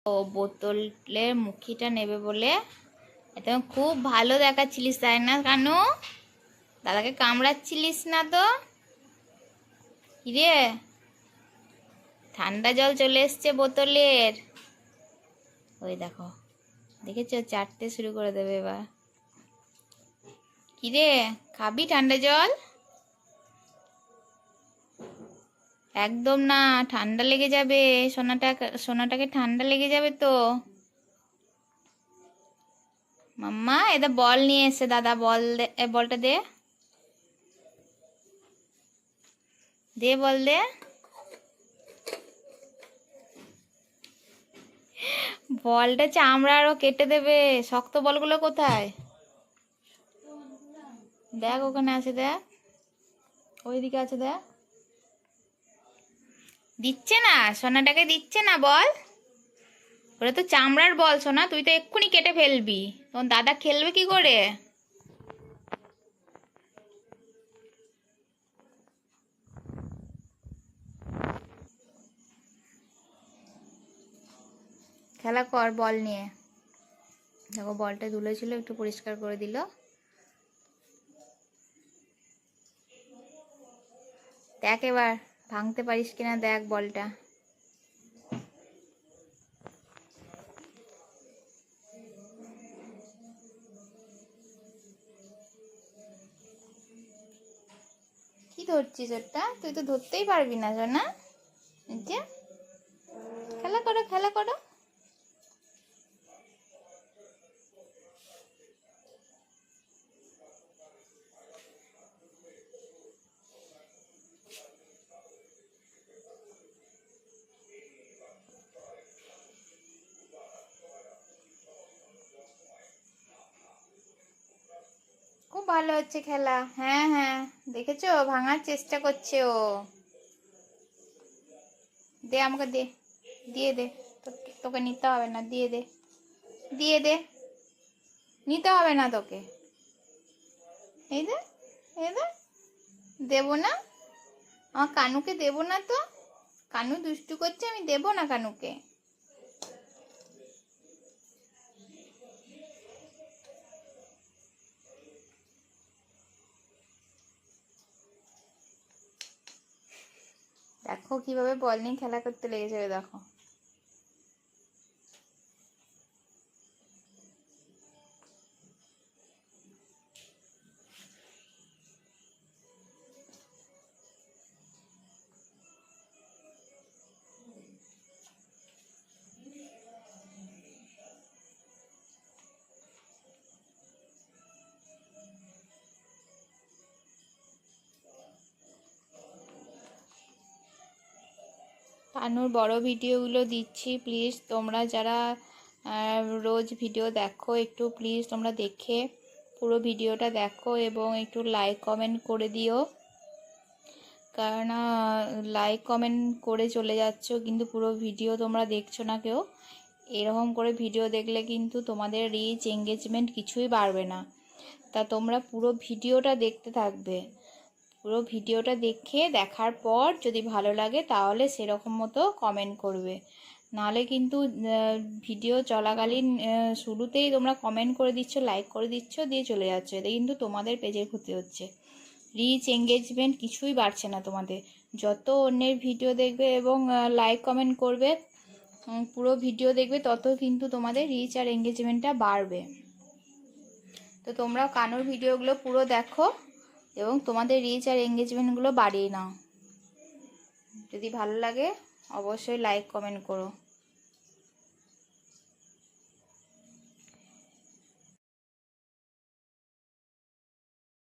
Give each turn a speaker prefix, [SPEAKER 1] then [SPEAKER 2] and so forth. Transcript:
[SPEAKER 1] ও বোতলের মুখিটা নেবে বলে একদম খুব ভালো দেখাচ্ছিলিস, তাই না কানু? দাদাকে কামড়াচ্ছিলিস না তো? কিরে, ঠান্ডা জল চলে এসছে বোতলের। ওই দেখো, দেখেছো, চাটতে শুরু করে দেবে এবার। কিরে, খাবি ঠান্ডা জল? একদম না, ঠান্ডা লেগে যাবে। সোনাটাকে ঠান্ডা লেগে যাবে তো। মাম্মা এটা বল নিয়ে এসে, দাদা বল দে, বলটা দে, দে বল দে। বলটা চামড়া আরো কেটে দেবে। শক্ত বলগুলো কোথায়? দেখ ওখানে আছে, দেখ ওইদিকে আছে, দেখ। দিচ্ছে না, সোনাটাকে দিচ্ছে না বল। ওটা তো চামড়ার বল সোনা, তুই তো এক্ষুনি কেটে ফেলবি, তখন দাদা খেলবে কি করে? খেলা কর বল নিয়ে। দেখো বলটা ধুলেছিল, একটু পরিষ্কার করে দিল। দেখ এবার ভাঙতে পারিস কিনা, দেখ বলটা। কি ধরছিস ওটা? তুই তো ধরতেই পারবি না সোনা। যে খেলা করো, খেলা করো। খুব ভালো হচ্ছে খেলা। হ্যাঁ হ্যাঁ, দেখেছো, ভাঙার চেষ্টা করছে ও। দে আমাকে দে, দিয়ে দে। তোকে নিতে হবে না, দিয়ে দে, দিয়ে দে, নিতে হবে না তোকে। এই দে, এই দে। দেবো না, আমার কানুকে দেবো না তো। কানু দুষ্টু করছে, আমি দেবো না কানুকে। দেখো কিভাবে বল নিয়ে খেলা করতে লেগেছে, দেখো। কানুর বড় ভিডিওগুলো দিচ্ছি, প্লিজ তোমরা যারা রোজ ভিডিও দেখো, একটু প্লিজ তোমরা দেখে পুরো ভিডিওটা দেখো এবং একটু লাইক কমেন্ট করে দিও। কারণ লাইক কমেন্ট করে চলে যাচ্ছ কিন্তু পুরো ভিডিও তোমরা দেখছো না কেউ। এরকম করে ভিডিও দেখলে কিন্তু তোমাদের রিচ এঙ্গেজমেন্ট কিছুই বাড়বে না। তা তোমরা পুরো ভিডিওটা দেখতে থাকবে। পুরো ভিডিওটা দেখার পর যদি ভালো লাগে তাহলে সেরকম মতো কমেন্ট করবে। নাহলে কিন্তু ভিডিও চলাকালীন শুরুতেই তোমরা কমেন্ট করে দিচ্ছ, লাইক করে দিচ্ছ, দিয়ে চলে যাচ্ছ। এতে কিন্তু তোমাদের পেজের ক্ষতি হচ্ছে। রিচ এঙ্গেজমেন্ট কিছুই বাড়ছে না তোমাদের। যত অন্যের ভিডিও দেখবে এবং লাইক কমেন্ট করবে, পুরো ভিডিও দেখবে, তত কিন্তু তোমাদের রিচ আর এঙ্গেজমেন্টটা বাড়বে। তো তোমরা কানুর ভিডিওগুলো পুরো দেখো এবং তোমাদের রিচ আর এঙ্গেজমেন্টগুলো বাড়িয়ে নাও। যদি ভালো লাগে অবশ্যই লাইক কমেন্ট করো।